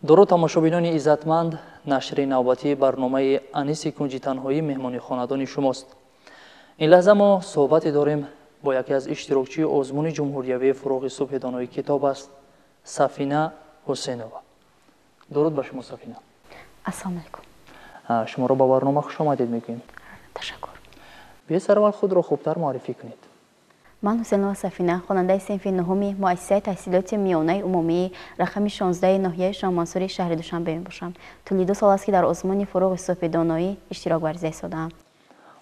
درود تماشابینان عزتمند، نشر نوبتی برنامه انیس کنج تنهایی مهمانی خاندان شماست. این لحظه ما صحبت داریم با یکی از اشتراکچی آزمون جمهوریوی فروغ صبح دانایی کتاب است، سفینه حسینова. درود بر شما سفینه. السلام علیکم. شما را با برنامه خوش آمدید میگیم. تشکر. بیایید سرول خود را خوبتر معرفی کنید. من حسینова سفینه، خواننده صنف نهمی مؤسسه تحصیلات میانه عمومی رقم 16 ناحیه شاه منصوری شهر دوشنبه میباشم. طولی 2 سال است که در آزمون فروغ صبح دانایی اشتراک ورزش ساده‌ام.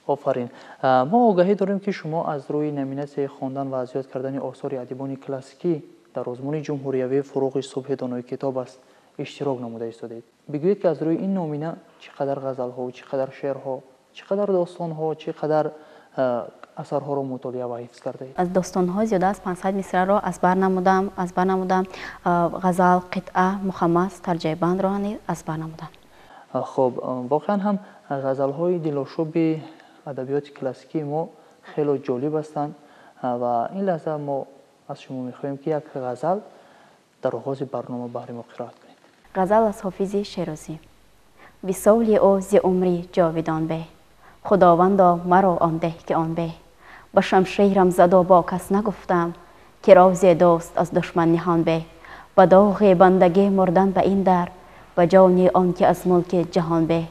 آفرین. ما آگاهی داریم که شما از روی نمیناسیون خواندن و از یاد کردن آثار ادیبان کلاسیکی در آزمون جمهوریوی فروغ صبح دانایی کتاب است اشتراک نموده ایستادید. بگویید که از روی این نمونه چقدر غزل‌ها، چقدر شعرها، چقدر داستان‌ها، چقدر اثرها را مطالعه و حفظ کرده اید؟ از داستان‌ها زیاده از 500 مصرع را از بر نمودم. غزل، قطعه، مخمس، ترجمه بند را از بر نمودم. خب واقعا هم غزل‌های دلاشوب ادبیات کلاسیکی ما خیلی جالب هستند و این لحظه ما از شما می‌خواهیم که یک غزل در آغاز برنامه برای ما قرائت کنید. غزل از حافظ شیرازی. وصال او ز عمری جاودان به، خداوندا مرا آن ده که آن به. با شمشیرم زد و با کس نگفتم، که راز دوست از دشمن نهان به. با داغ بندگی مردن به این در، و جان آن که از ملک جهان به.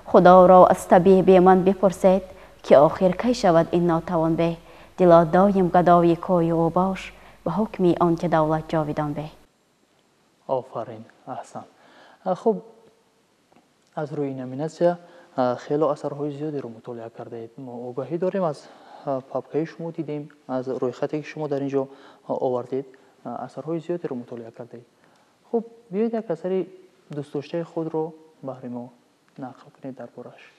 خدا را از طبیب من بپرسید، که آخر کی شود این ناتوان به. دلا دایم گدای کوی او باش، به حکمی آن که دولت جاودان به. آفرین، احسن. خب از روی نمیناسیون خیلی اثرهای زیادی رو مطالعه کرده اید. ما آگاهی داریم، از پاپکه شما دیدیم، از روی خطی که شما در اینجا آوردید اثرهای زیادی رو مطالعه کرده اید. خب بیایید یک اثر دوست داشته خود رو برای ما نقل کنید دربارش.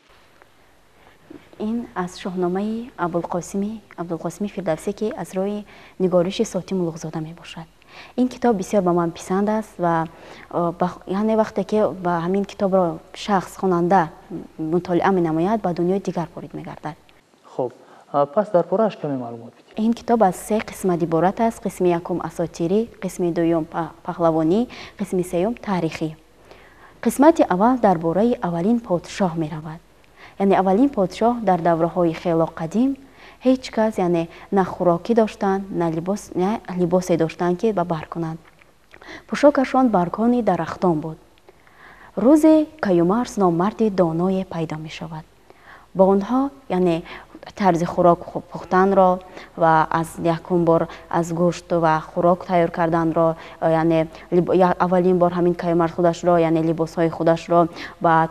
این از شاهنامه ابوالقاسم فردوسی که از روی نگارش ساتی ملوغ‌زاده می باشد. این کتاب بسیار به من پسند است و یعنی وقتی که با همین کتاب را شخص خواننده مطالعه می نماید به دنیای دیگر وارد می گردد. خب پس دربارش کمی معلومات بدید. این کتاب از 3 قسمت عبارت است. قسم یکم اساطیری، قسم دوم پهلوانی، قسم سوم تاریخی. قسمت اول درباره اولین پادشاه می رود. یعنی اولین پادشاه در دوره‌های خیلی قدیم هیچ کس یعنی نه خوراکی داشتند نه لباسی داشتند که بر کنند. پوشاکشان برگانی درختان بود. روزی کیومرث نامردی دانای پیدا می شود. با آنها یعنی طرز خوراک پختن را و از یکم بار از گوشت و خوراک تیار کردن را، یعنی اولین بار همین کیومرث خودش را یعنی لباسهای خودش را با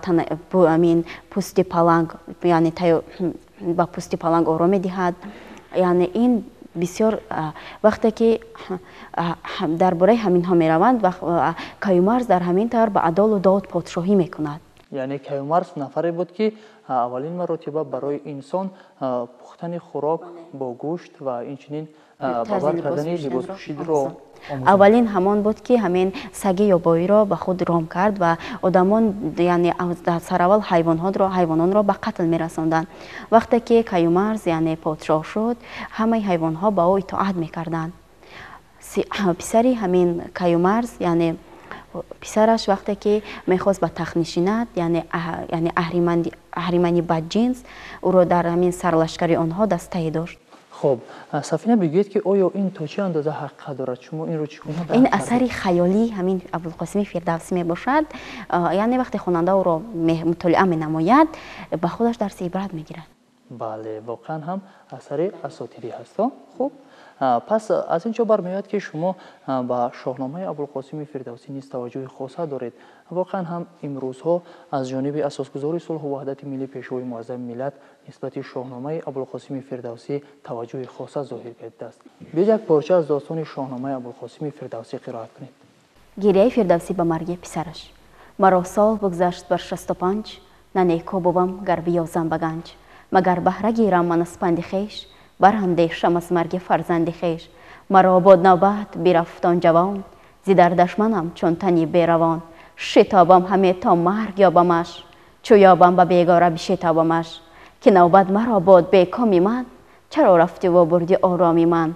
همین پوست پلنگ یعنی با پوست پلنگ آرام می‌دهد. یعنی این بسیار وقتی که درباره همین ها می‌روند و کیومرث در همین طور به عدل و داد پادشاهی می‌کند. یعنی کیومرث نفری بود که اولین مرتبه برای انسان پختن خوراک با گوشت و اینچنین باور کردن لباس پوشیدن را اولین همان بود که همین سگ یابایی را به خود رام کرد و آدمان یعنی در سرول حیوانان را به قتل می‌رساندند. وقتی که کیومرث یعنی پادشاه شد همه حیوان‌ها به او اطاعت می‌کردند. پسری همین کیومرث یعنی پسرش وقتی که میخواست به تخت نشیند یعنی اهریمنی بدجنس او را در همین سرلشکری آنها دسته داشت. خب سفینه بگویید که آیا این تا چه اندازه حقیقت دارد؟ شما این رو چگونه درک این اثری خیالی همین ابوالقاسم فردوسی می باشد. یعنی وقتی خواننده او را مطالعه می نماید به خودش درس عبرت می گیرد. بله واقعا هم اثر اساطیری هست. خب پس از اینجا برمیاد که شما با شاهنامه ابوالقاسم فردوسی نیز توجه خاصه دارید. واقعا هم امروزها از جانب اساسگزار صلح و وحدت ملی پیشوای معظم ملت نسبت شاهنامه ابوالقاسم فردوسی توجه خاصه ظاهر کرده است. بیایید یک پارچه از داستان شاهنامه ابوالقاسم فردوسی قرائت کنید. گریه فردوسی به مرگ پسرش. مرا سال بگذشت بر 65، نه نیکو بوم گر بیازم به گنج. مگر بهره گیرم من از پند خویش، براندیشم از مرگ فرزند خویش. مرا باد نوبت برفت آن جوان، ز دردش منم چون تنی بیروان. شتابم همه تا مرگ یابمش، چو یابم به بیگاره بشتابمش. که نوبت مرا باد به کامی من، چرا رفتی و بردی آرامی من.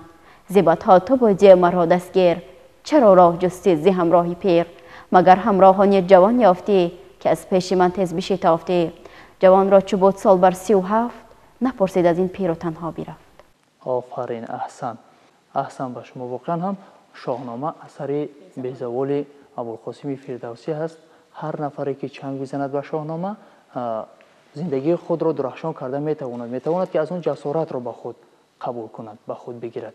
ز بدها تو بودی مرا دستگیر، چرا راه جستی ز همراهی پیر. مگر همراهانی جوان یافتی که از پیش من تیز بشتافتی؟ جوان را چو بود سال بر 37 نپرسید از این پیر و تنها بیرفت. آفرین، احسن به شما. واقعا هم شاهنامه اثر بی‌زوال ابوالقاسم فردوسی هست. هر نفری که چنگ بزند به شاهنامه زندگی خود را درخشان کرده میتواند که از اون جسارت را به خود قبول کند، به خود بگیرد.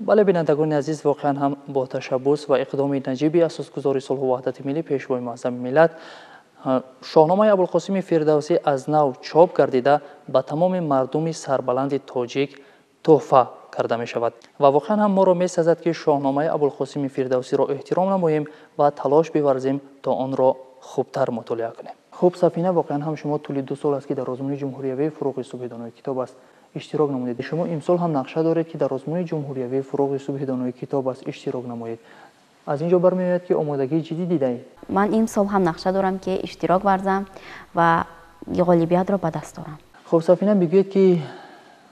بله بینندگان عزیز، واقعا هم با تشبث و اقدام نجیب اساسگزار صلح و وحدت ملی پیشوای معظم ملت شاهنامه ابوالقاسم فردوسی از نو چاپ گردیده به تمام مردم سربلند تاجیک تحفه کرده می شود و واقعا هم ما را می سازد که شاهنامه ابوالقاسم فردوسی را احترام نماییم و تلاش بورزیم تا آن را خوبتر مطالعه کنیم. خوب سفینه، واقعا هم شما طول 2 سال است که در آزمون جمهوریوی فروغ صبح دانای کتاب است اشتراک نمودید. شما امسال هم نقشه دارید که در آزمون جمهوریوی فروغ صبح دانای کتاب است اشتراک نمایید. از اینجا برمیآید که آمادگی جدی دیدید. من این سال هم نقشه دارم که اشتراک ورزم و غالبیت را به دست دارم. خب سفینه، بگویید که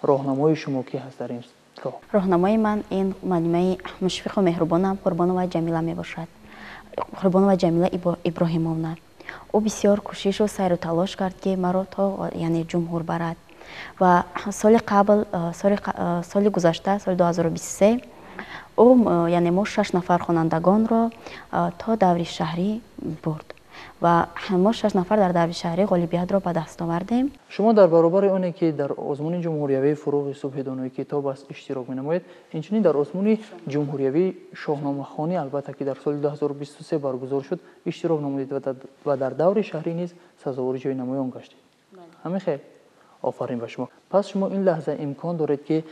راهنمای شما کی هست در این راه؟ راهنمای من این معلمه مشفق و مهربانم قربانوه جمیله می باشد. قربانوه جمیله ابراهیمونا. او بسیار کوشش و سیر و تلاش کرد که مرا تا یعنی جمهور برد و سال گذشته سال 2023 او یعنی ما 6 نفر خوانندگان را تا دوره شهری برد و ما 6 نفر در دوره شهری غالبیت را به دست آوردیم. شما در برابر اونی که در آزمون جمهوریوی فروغ صبح دانای کتاب است اشتراک می‌نمایید، اینچنین در آزمون جمهوریوی شاهنامه خوانی البته که در سال 2023 برگزار شد اشتراک نمودید و در دوره شهری نیز سزاوار جای نمایان گشتید. همین خیر. آفرین به شما. پس شما این لحظه امکان دارید که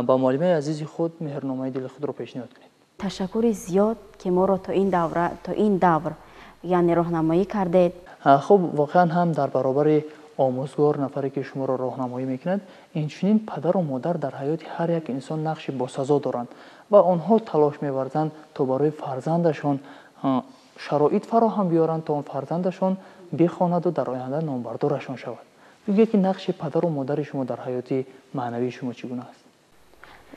با معلم عزیز خود مهرنامه دل خود را پیشنهاد کنید. تشکر زیاد که ما را تا این دور یعنی راهنمایی کردید. خب واقعا هم در برابر آموزگار، نفری که شما را راهنمایی میکند، اینچنین پدر و مادر در حیات هر یک انسان نقش باسزا دارند و آنها تلاش می‌ورزند تا برای فرزندشان شرایط فراهم بیارند تا آن فرزندشان بخواند و در آینده نامبردارشان شود. بگید که نقش پدر و مادر شما در حیات معنوی شما چگونه است؟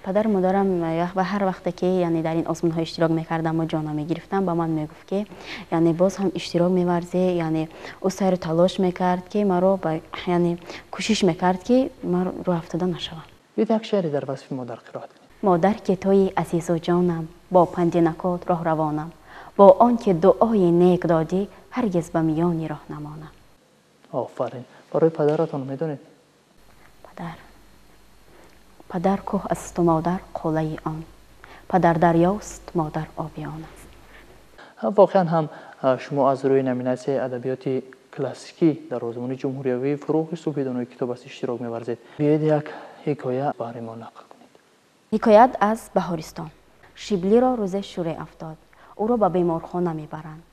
پدر و مادرم و هر وقت که یعنی در این آزمون ها اشتراک میکردم و جانا میگرفتم با من میگفت که یعنی باز هم اشتراک میورزه، یعنی او سر تلاش میکرد که مرا یعنی کوشش میکرد که من رو افتاده نشوم. یک شعری در وصف مادر قرائت کنید. مادر که توی عزیز و جانم، با پند نکات راه روانم، با آن که دعای نیک دادی هرگز به میانی راه نمانم. آفرین. برای پدرتون میدونید؟ پدر کوه است و مادر قله آن، پدر دریاست مادر آبیان است. واقعا هم شما از روی نمیناسیون ادبیات کلاسیکی در آزمون جمهوریوی فروغ صبح دانای کتاب است اشتراک می‌ورزید. بیایید یک حکایت برای ما نقل کنید. حکایت از بهارستان. شیبلی را روز شوره افتاد، او را به بیمارخانه میبرند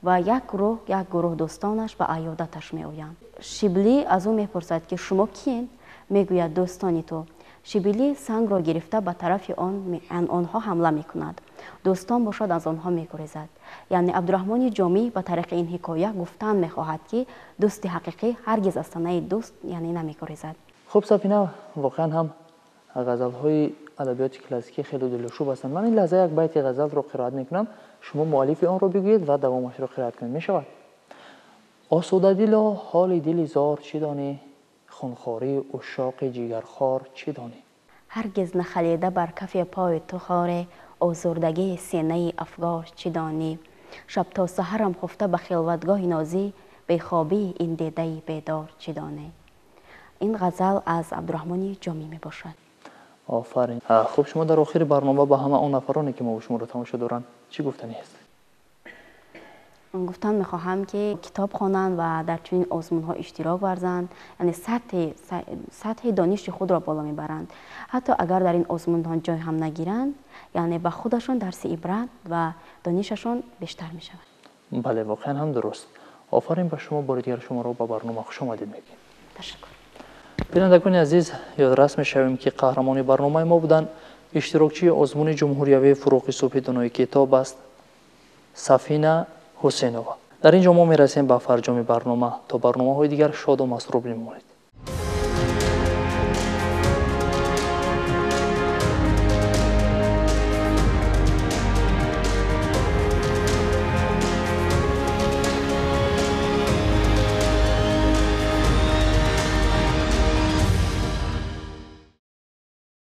و یک گروه دوستانش به عیادتش میآیند. شیبلی از او میپرسد که شما کیین؟ میگوید دوستانی تو. شیبلی سنگ را گرفته به طرف آنها حمله میکند. دوستان باشد از آنها میگریزد. یعنی عبدالرحمن جامی به طریق این حکایت گفتن میخواهد که دوست حقیقی هرگز از تنه دوست یعنی نمیگریزد. خب سفینه، واقعا هم غزل‌های ادبیات کلاسیکی خیلی دلشوب هستند. من این لحظه یک بیت غزل را قرائت میکنم، شما مؤلف آن را بگویید و دوامش را قرائت کنید. میشود؟ آسوده دلا حال دل زار چه دانی، خونخواری عشاق جگرخوار چه دانی. هرگز نخلیده بر کف پای تو خاره، آزردگی سینه افگار چه دانی. شب تا سحرم خفته به خلوتگاه نازی، بیخوابی این دیده بیدار چه دانی. این غزل از عبدالرحمن جامی می باشد. آفرین. خب شما در آخر برنامه با همه آن نفرانی که ما و شما را تماشا دارند چی گفتنی است؟ گفتن میخواهم که کتاب خوانند و در چنین آزمون ها اشتراک ورزند، یعنی سطح دانش خود را بالا میبرند. حتی اگر در این آزمون ها جای هم نگیرند، یعنی به خودشان درس عبرت و دانششان بیشتر میشود. بله واقعا هم درست. آفرین به شما. بار دیگر شما را به برنامه خوش آمدید میگیم. تشکر. بینندگان عزیز، یادرس میشویم که قهرمان برنامه ما بودند اشتراکچی آزمون جمهوریوی فروغ صبح دانای کتاب است سفینه حسینова. در اینجا ما میرسیم به فرجام برنامه. تا برنامه های دیگر شاد و مسرور بمانید.